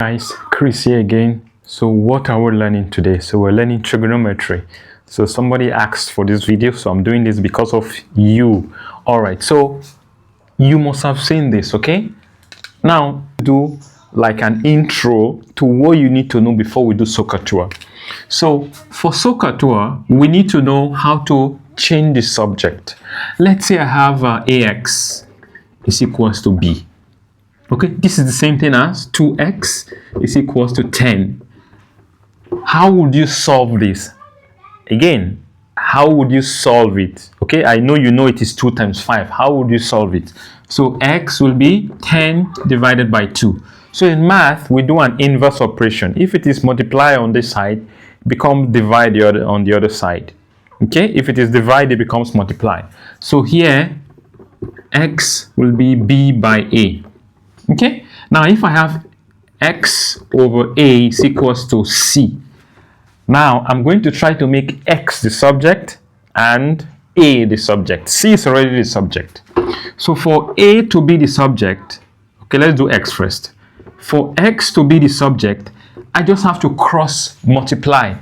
Guys, Chris here again. So what are we learning today? So we're learning trigonometry. So somebody asked for this video, so I'm doing this because of you. All right, so you must have seen this, okay? Now do like an intro to what you need to know before we do SOHCAHTOA. So for SOHCAHTOA, we need to know how to change the subject. Let's say I have ax is equals to b. Okay, this is the same thing as 2x is equals to 10. How would you solve this? Again, how would you solve it? Okay, I know you know it is 2 times 5. How would you solve it? So x will be 10 divided by 2. So in math, we do an inverse operation. If it is multiply on this side, it becomes divide on the other side. Okay, if it is divide, it becomes multiply. So here, x will be b by a. Okay, now if I have x over a is equals to c, now I'm going to try to make x the subject and a the subject. C is already the subject. So for a to be the subject, okay, let's do x first. For x to be the subject, I just have to cross multiply.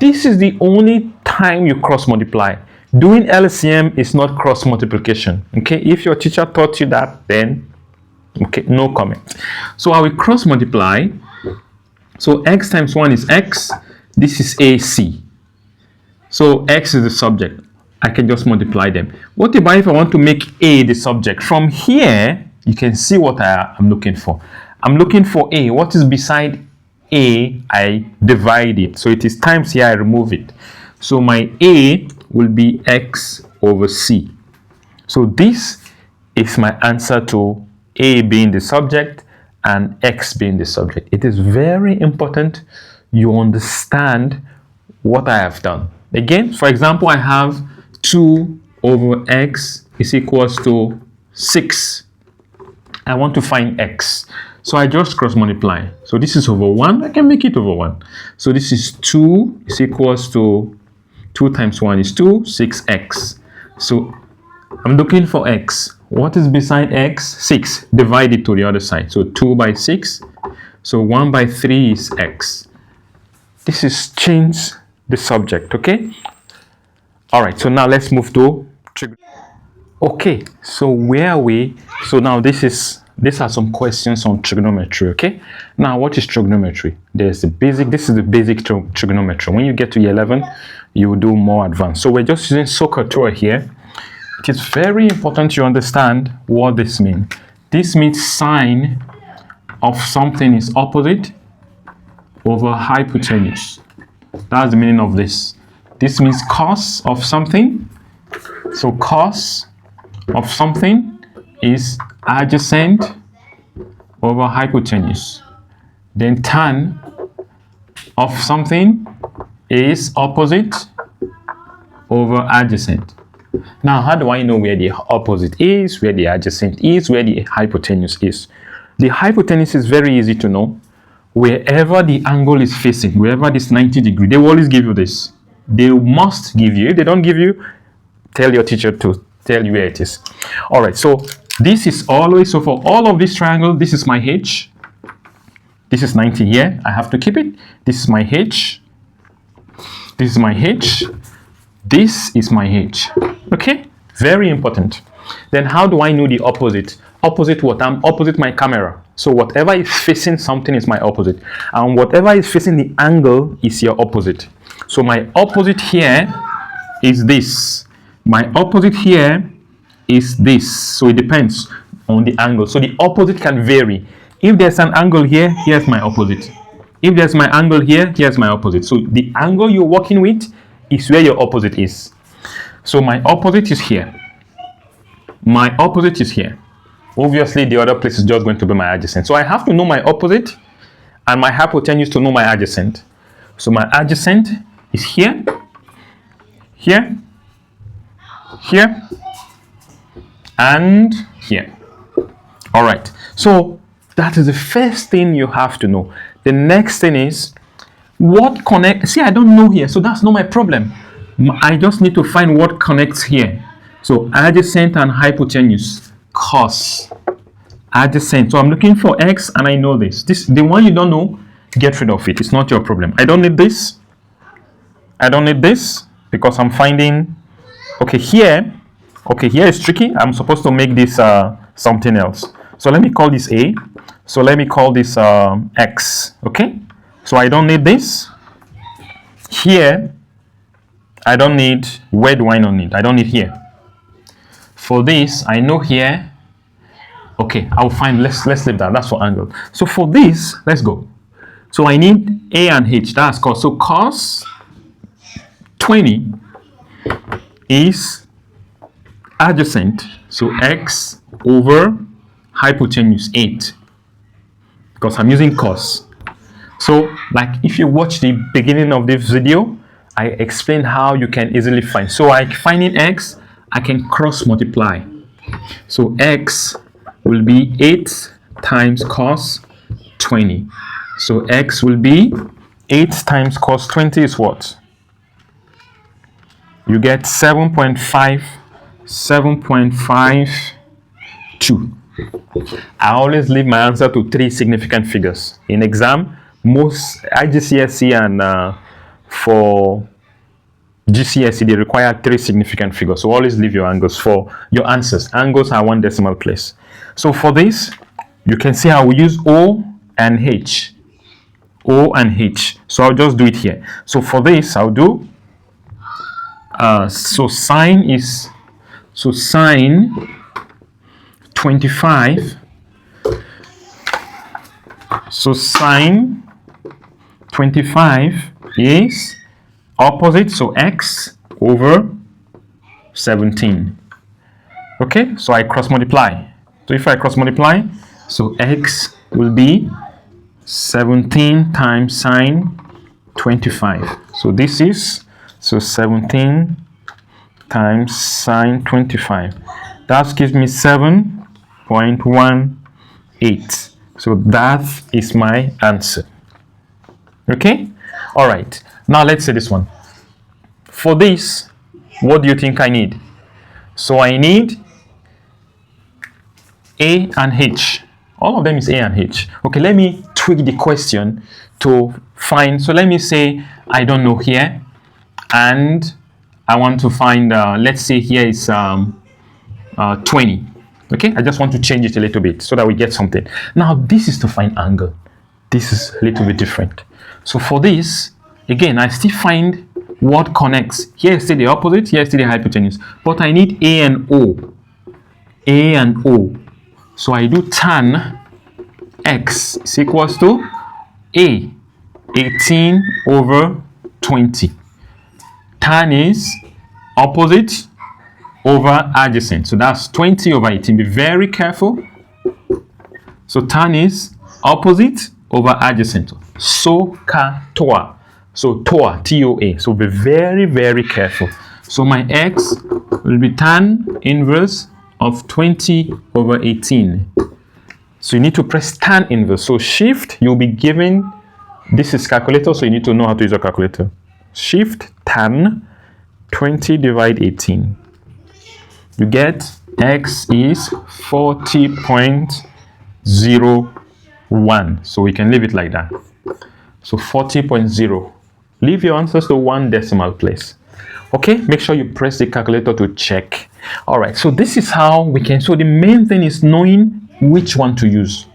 This is the only time you cross multiply. Doing LCM is not cross multiplication. Okay, if your teacher taught you that, then okay, no comment. So I will cross multiply. So x times 1 is x. This is AC. So x is the subject. I can just multiply them. What about if I want to make a the subject? From here, you can see what I'm looking for. I'm looking for a. What is beside a? I divide it. So it is times here, I remove it. So my a will be x over c. So this is my answer to a being the subject and x being the subject. It is very important you understand what I have done. Again, for example, I have 2 over x is equals to 6. I want to find x. So I just cross multiply. So this is over 1. I can make it over 1. So this is 2 is equals to 2 times 1 is 2, 6x. So I'm looking for x. What is beside x? 6. Divide it to the other side. So 2 by 6. So 1 by 3 is x. This is change the subject, okay? All right, so now let's move to trigonometry. Okay, so where are we? So now these are some questions on trigonometry, okay? Now, what is trigonometry? There's the basic, this is the basic trigonometry. When you get to year 11, you will do more advanced. So we're just using SOHCAHTOA here. It is very important you understand what this means. This means sine of something is opposite over hypotenuse. That's the meaning of this. This means cos of something. So cos of something is adjacent over hypotenuse. Then tan of something is opposite over adjacent. Now, how do I know where the opposite is, where the adjacent is, where the hypotenuse is? The hypotenuse is very easy to know. Wherever the angle is facing, wherever this 90 degree, they will always give you this. They must give you. If they don't give you, tell your teacher to tell you where it is. All right, so this is always, so for all of this triangle, this is my h. This is 90 here. I have to keep it. This is my h. This is my h. This is my h. Okay, very important. Then how do I know the opposite? Opposite what? I'm opposite my camera. So whatever is facing something is my opposite. And whatever is facing the angle is your opposite. So my opposite here is this. My opposite here is this. So it depends on the angle. So the opposite can vary. If there's an angle here, here's my opposite. If there's my angle here, here's my opposite. So the angle you're working with is where your opposite is. So my opposite is here. My opposite is here. Obviously, the other place is just going to be my adjacent. So I have to know my opposite and my hypotenuse to know my adjacent. So my adjacent is here, here, here, and here. All right. So that is the first thing you have to know. The next thing is what connects. See, I don't know here, so that's not my problem. I just need to find what connects here. So adjacent and hypotenuse, cos adjacent. So I'm looking for x and I know this. The one you don't know, get rid of it. It's not your problem. I don't need this. I don't need this because I'm finding, okay, here is tricky. I'm supposed to make this something else. So let me call this A. So let me call this X, okay? So I don't need this. Here, I don't need, where do I not need? I don't need here. For this, I know here, okay, I'll find, let's leave that, that's for angle. So for this, let's go. So I need A and H, that's cos. So cos 20 is adjacent, so x over hypotenuse 8, because I'm using cos. So like if you watch the beginning of this video, I explained how you can easily find. So like finding x, I can cross multiply. So x will be 8 times cos 20. So x will be 8 times cos 20 is what? You get 7.52. I always leave my answer to 3 significant figures. In exam, most IGCSE and for GCSE, they require 3 significant figures. So always leave your angles for your answers. Angles are 1 decimal place. So for this, you can see how we use O and H. O and H. So I'll just do it here. So for this, I'll do sine 25. So sine 25 is opposite, so x over 17. Okay, so I cross multiply. So if I cross multiply, so x will be 17 times sine 25. So this is 17 times sine 25. That gives me 7.18. So that is my answer. Okay? All right. Now let's say this one. For this, what do you think I need? So I need A and H. All of them is A and H. Okay, let me tweak the question to find. So let me say I don't know here, and I want to find, let's say here is 20. Okay, I just want to change it a little bit so that we get something. Now this is to find angle. This is a little bit different. So for this, again, I still find what connects. Here is still the opposite, here is still the hypotenuse. But I need A and O. A and O. So I do tan x is equals to A, 18 over 20. Tan is opposite over adjacent. So that's 20 over 18. Be very careful. So tan is opposite over adjacent. SOHCAHTOA. So TOA, T-O-A. So be very, very careful. So my x will be tan inverse of 20 over 18. So you need to press tan inverse. So shift, you'll be given, this is calculator, so you need to know how to use a calculator. Shift tan 20 divide 18. You get x is 40.01. So we can leave it like that. So 40.0. Leave your answers to 1 decimal place. Okay, make sure you press the calculator to check. All right, so this is how we can, so the main thing is knowing which one to use.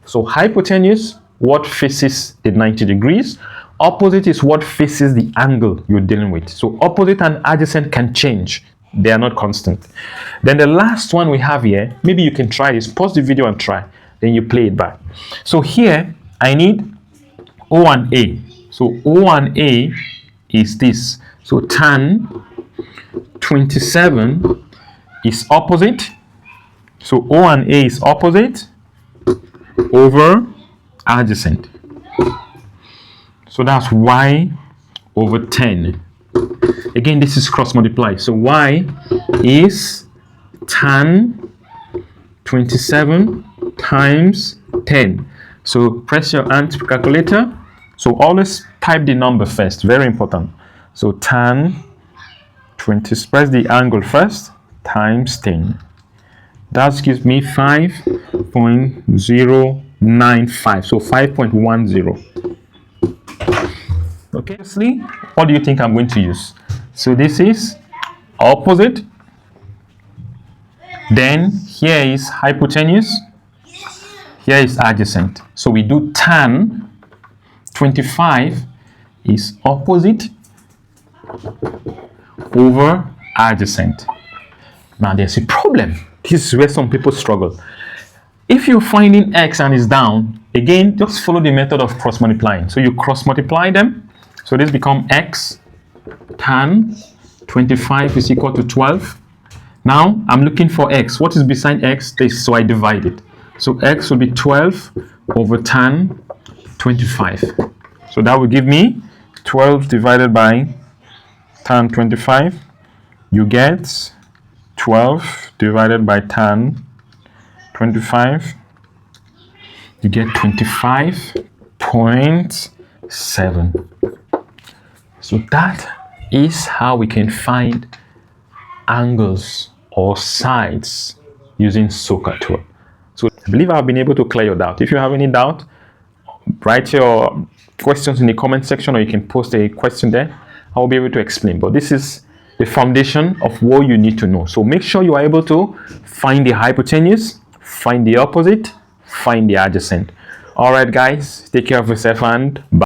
So hypotenuse, what faces the 90 degrees. Opposite is what faces the angle you're dealing with. So opposite and adjacent can change. They are not constant. Then the last one we have here, maybe you can try this. Pause the video and try. Then you play it back. So here, I need O and A. So O and A is this. So tan 27 is opposite. So O and A is opposite over adjacent. So that's y over 10. Again, this is cross multiply. So y is tan 27 times 10. So press your calculator. So always type the number first. Very important. So tan 20, press the angle first, times 10. That gives me 5 5.095, so 5.10. Okay, obviously, what do you think I'm going to use? So this is opposite, then here is hypotenuse, here is adjacent. So we do tan 25 is opposite over adjacent. Now there's a problem. This is where some people struggle. If you're finding x and it's down, again, just follow the method of cross multiplying. So you cross multiply them. So this becomes x tan 25 is equal to 12. Now I'm looking for x. What is beside x? This, so I divide it. So x will be 12 over tan 25. So that will give me 12 divided by tan 25. You get 12 divided by tan 25. You get 25.7. So that is how we can find angles or sides using SOHCAHTOA. So I believe I've been able to clear your doubt. If you have any doubt, write your questions in the comment section, or you can post a question there. I will be able to explain. But this is the foundation of what you need to know. So make sure you are able to find the hypotenuse, find the opposite, find the adjacent. All right, guys, take care of yourself and bye.